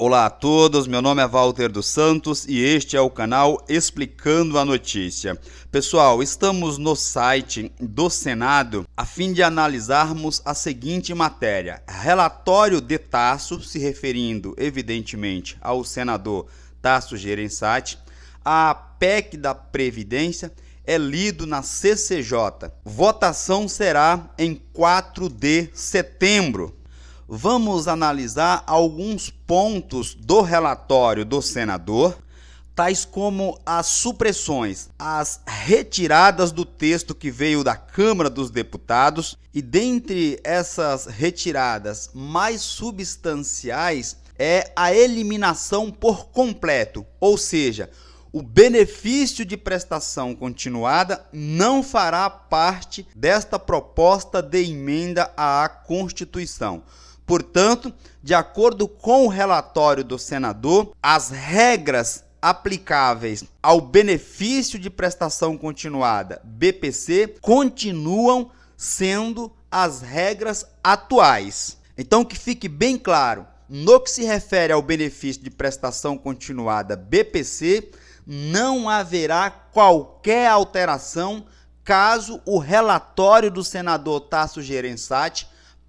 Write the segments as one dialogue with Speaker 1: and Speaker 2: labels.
Speaker 1: Olá a todos, meu nome é Walter dos Santos e este é o canal Explicando a Notícia. Pessoal, estamos no site do Senado a fim de analisarmos a seguinte matéria: relatório de Tasso, se referindo evidentemente ao senador Tasso Gereissati, a PEC da Previdência é lido na CCJ. Votação será em 4 de setembro. Vamos analisar alguns pontos do relatório do senador, tais como as supressões, as retiradas do texto que veio da Câmara dos Deputados, e dentre essas retiradas mais substanciais é a eliminação por completo, ou seja, o benefício de prestação continuada não fará parte desta proposta de emenda à Constituição. Portanto, de acordo com o relatório do senador, as regras aplicáveis ao benefício de prestação continuada, BPC, continuam sendo as regras atuais. Então, que fique bem claro, no que se refere ao benefício de prestação continuada, BPC, não haverá qualquer alteração caso o relatório do senador Tasso Gereissati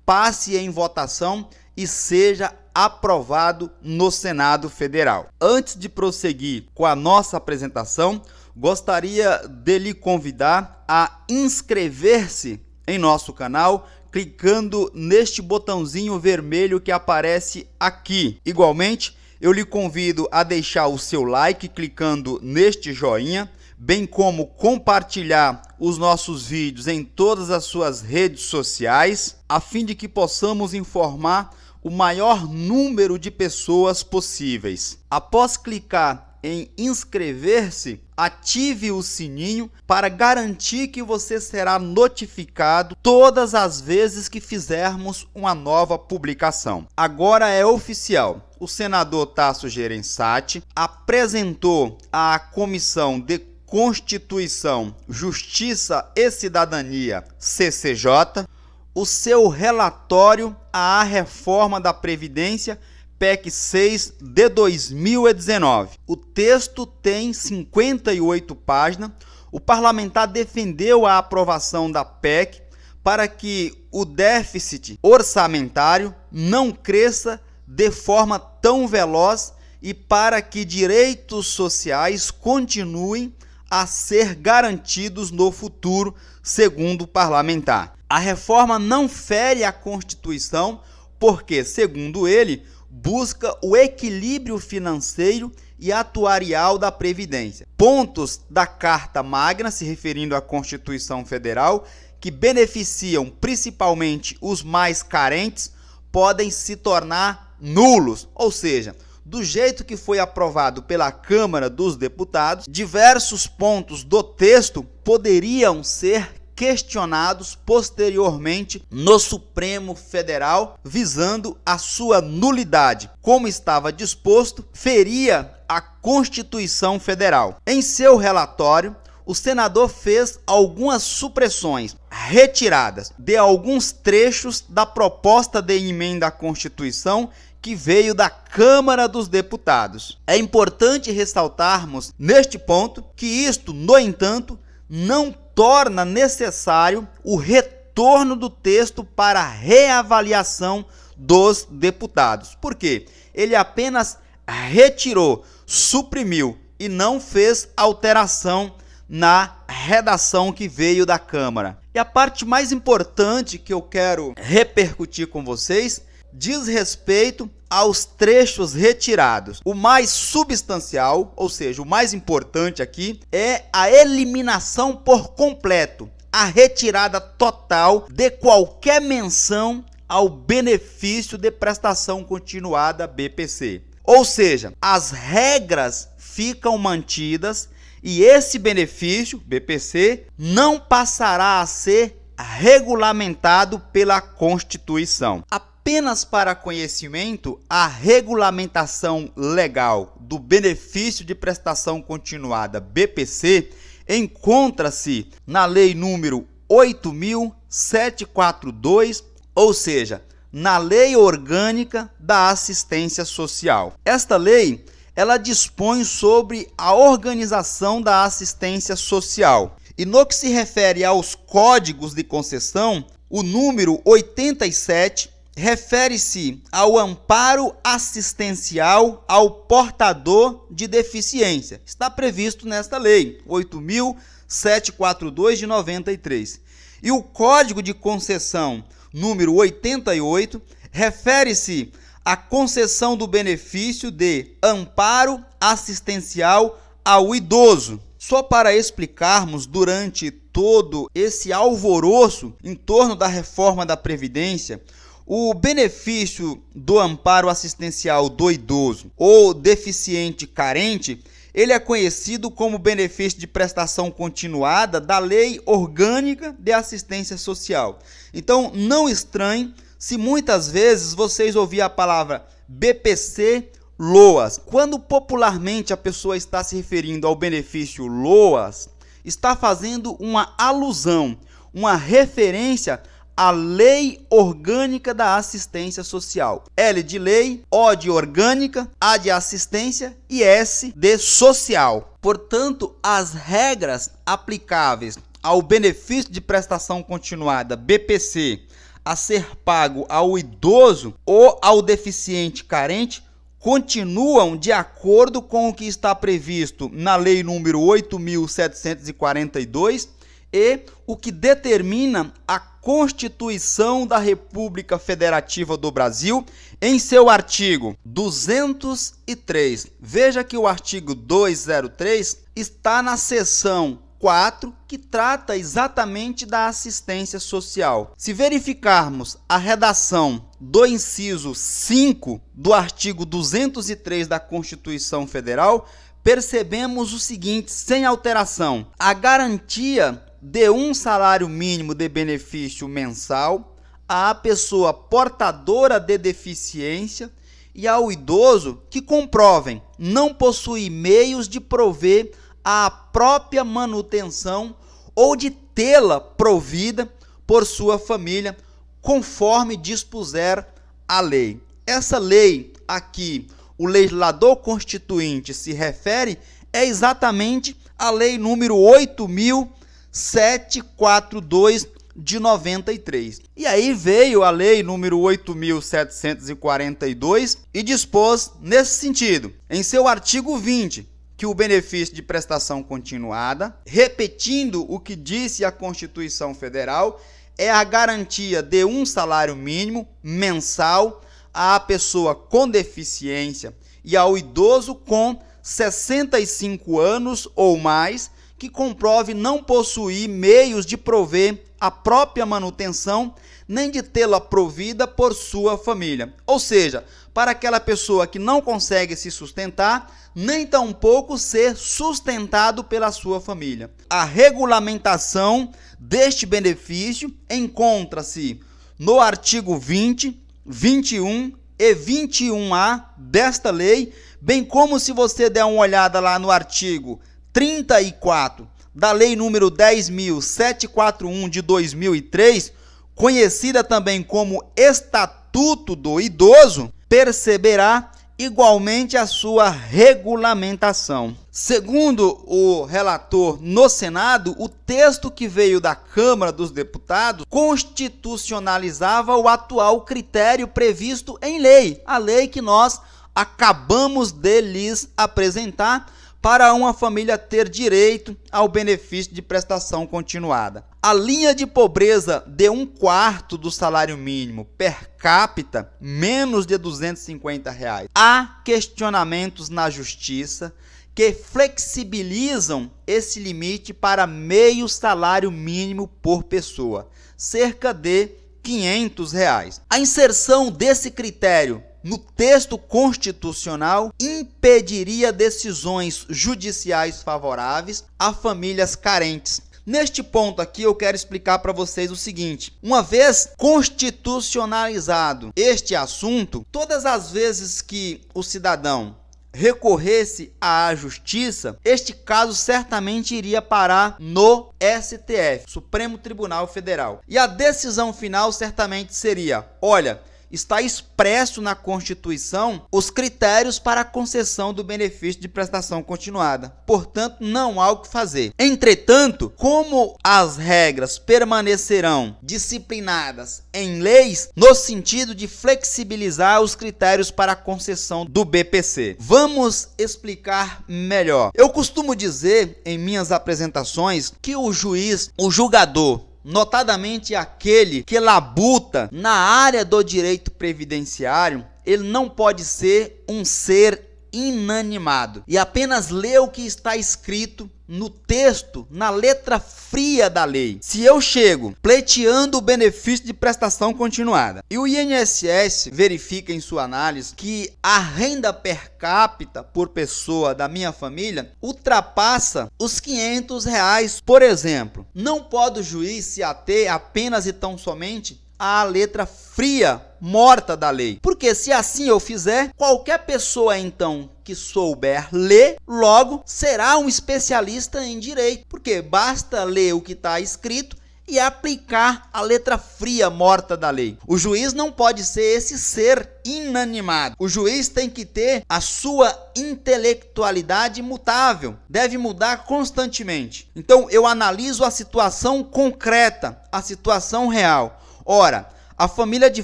Speaker 1: passe em votação e seja aprovado no Senado Federal. Antes de prosseguir com a nossa apresentação, gostaria de lhe convidar a inscrever-se em nosso canal, clicando neste botãozinho vermelho que aparece aqui. Igualmente, eu lhe convido a deixar o seu like clicando neste joinha, bem como compartilhar os nossos vídeos em todas as suas redes sociais, a fim de que possamos informar o maior número de pessoas possíveis. Após clicar em inscrever-se, ative o sininho para garantir que você será notificado todas as vezes que fizermos uma nova publicação. Agora é oficial. O senador Tasso Gereissati apresentou à Comissão de Constituição, Justiça e Cidadania, CCJ, o seu relatório à reforma da Previdência, PEC 6 de 2019. O texto tem 58 páginas. O parlamentar defendeu a aprovação da PEC para que o déficit orçamentário não cresça de forma tão veloz e para que direitos sociais continuem a ser garantidos no futuro, segundo o parlamentar. A reforma não fere a Constituição porque, segundo ele, busca o equilíbrio financeiro e atuarial da Previdência. Pontos da Carta Magna, se referindo à Constituição Federal, que beneficiam principalmente os mais carentes, podem se tornar nulos, ou seja, do jeito que foi aprovado pela Câmara dos Deputados, diversos pontos do texto poderiam ser questionados posteriormente no Supremo Federal, visando a sua nulidade. Como estava disposto, feria a Constituição Federal. Em seu relatório, o senador fez algumas supressões, retiradas de alguns trechos da proposta de emenda à Constituição que veio da Câmara dos Deputados. É importante ressaltarmos neste ponto que isto, no entanto, não torna necessário o retorno do texto para reavaliação dos deputados. Por quê? Ele apenas retirou, suprimiu e não fez alteração na redação que veio da Câmara. E a parte mais importante que eu quero repercutir com vocês diz respeito aos trechos retirados. O mais substancial, ou seja, o mais importante aqui, é a eliminação por completo, a retirada total de qualquer menção ao benefício de prestação continuada BPC. Ou seja, as regras ficam mantidas e esse benefício, BPC, não passará a ser regulamentado pela Constituição. Apenas para conhecimento, a regulamentação legal do benefício de prestação continuada BPC encontra-se na Lei número 8.742, ou seja, na Lei Orgânica da Assistência Social. Esta lei, ela dispõe sobre a organização da assistência social. E no que se refere aos códigos de concessão, o número 87 refere-se ao amparo assistencial ao portador de deficiência. Está previsto nesta lei, 8.742 de 93. E o Código de Concessão número 88 refere-se à concessão do benefício de amparo assistencial ao idoso. Só para explicarmos, durante todo esse alvoroço em torno da reforma da Previdência, o benefício do amparo assistencial do idoso ou deficiente carente, ele é conhecido como benefício de prestação continuada da Lei Orgânica de Assistência Social. Então, não estranhe se muitas vezes vocês ouvirem a palavra BPC LOAS. Quando popularmente a pessoa está se referindo ao benefício LOAS, está fazendo uma alusão, uma referência à Lei Orgânica da Assistência Social. L de lei, O de orgânica, A de assistência e S de social. Portanto, as regras aplicáveis ao benefício de prestação continuada, BPC, a ser pago ao idoso ou ao deficiente carente, continuam de acordo com o que está previsto na Lei número 8.742 e o que determina a Constituição da República Federativa do Brasil em seu artigo 203. Veja que o artigo 203 está na seção 4, que trata exatamente da assistência social. Se verificarmos a redação do inciso 5 do artigo 203 da Constituição Federal, percebemos o seguinte, sem alteração: a garantia de um salário mínimo de benefício mensal à pessoa portadora de deficiência e ao idoso que comprovem não possuir meios de prover a própria manutenção ou de tê-la provida por sua família, conforme dispuser a lei. Essa lei a que o legislador constituinte se refere é exatamente a lei número 8.742 de 93. E aí veio a lei número 8.742 e dispôs nesse sentido, em seu artigo 20, que o benefício de prestação continuada, repetindo o que disse a Constituição Federal, é a garantia de um salário mínimo mensal à pessoa com deficiência e ao idoso com 65 anos ou mais que comprove não possuir meios de prover a própria manutenção nem de tê-la provida por sua família. Ou seja, para aquela pessoa que não consegue se sustentar, nem tampouco ser sustentado pela sua família. A regulamentação deste benefício encontra-se no artigo 20, 21 e 21A desta lei, bem como se você der uma olhada lá no artigo 34 da lei número 10.741 de 2003, conhecida também como Estatuto do Idoso, perceberá igualmente a sua regulamentação. Segundo o relator no Senado, o texto que veio da Câmara dos Deputados constitucionalizava o atual critério previsto em lei, a lei que nós acabamos de lhes apresentar, para uma família ter direito ao benefício de prestação continuada. A linha de pobreza de 1/4 do salário mínimo per capita, menos de R$250. Há questionamentos na justiça que flexibilizam esse limite para meio salário mínimo por pessoa, cerca de R$500. A inserção desse critério no texto constitucional impediria decisões judiciais favoráveis a famílias carentes. Neste ponto aqui eu quero explicar para vocês o seguinte: uma vez constitucionalizado este assunto, todas as vezes que o cidadão recorresse à justiça, este caso certamente iria parar no STF, Supremo Tribunal Federal. E a decisão final certamente seria: olha, está expresso na Constituição os critérios para a concessão do benefício de prestação continuada. Portanto, não há o que fazer. Entretanto, como as regras permanecerão disciplinadas em leis, no sentido de flexibilizar os critérios para a concessão do BPC. Vamos explicar melhor. Eu costumo dizer em minhas apresentações que o juiz, o julgador, notadamente aquele que labuta na área do direito previdenciário, ele não pode ser um ser inanimado e apenas ler o que está escrito no texto, na letra fria da lei. Se eu chego pleiteando o benefício de prestação continuada e o INSS verifica em sua análise que a renda per capita por pessoa da minha família ultrapassa os R$500, por exemplo, não pode o juiz se ater apenas e tão somente à letra fria, morta da lei. Porque se assim eu fizer, qualquer pessoa então que souber ler, logo será um especialista em direito. Porque basta ler o que está escrito e aplicar a letra fria, morta da lei. O juiz não pode ser esse ser inanimado. O juiz tem que ter a sua intelectualidade imutável, deve mudar constantemente. Então eu analiso a situação concreta, a situação real. Ora, a família de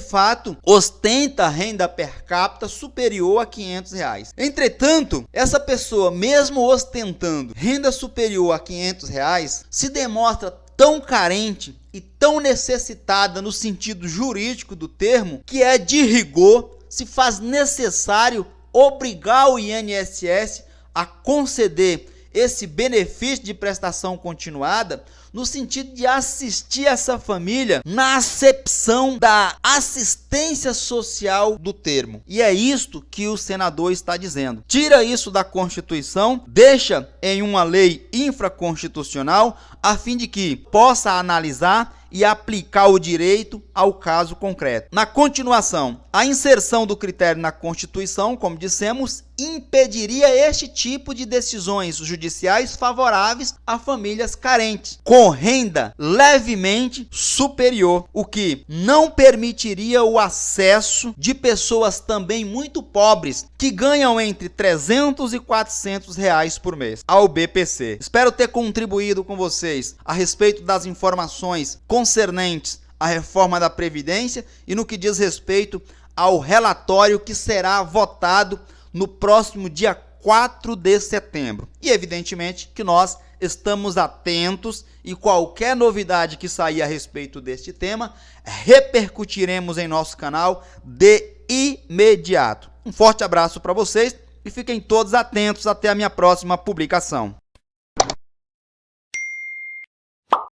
Speaker 1: fato ostenta renda per capita superior a R$500. Entretanto, essa pessoa, mesmo ostentando renda superior a R$500, se demonstra tão carente e tão necessitada no sentido jurídico do termo, que é de rigor, se faz necessário obrigar o INSS a conceder esse benefício de prestação continuada, no sentido de assistir essa família na acepção da assistência social do termo. E é isto que o senador está dizendo. Tira isso da Constituição, deixa em uma lei infraconstitucional, a fim de que possa analisar e aplicar o direito ao caso concreto. Na continuação, a inserção do critério na Constituição, como dissemos, impediria este tipo de decisões judiciais favoráveis a famílias carentes, com renda levemente superior, o que não permitiria o acesso de pessoas também muito pobres, que ganham entre R$300 e R$400 por mês, ao BPC. Espero ter contribuído com vocês a respeito das informações concernentes à reforma da Previdência e no que diz respeito ao relatório que será votado no próximo dia 4 de setembro. E evidentemente que nós estamos atentos e qualquer novidade que sair a respeito deste tema, repercutiremos em nosso canal de imediato. Um forte abraço para vocês e fiquem todos atentos até a minha próxima publicação.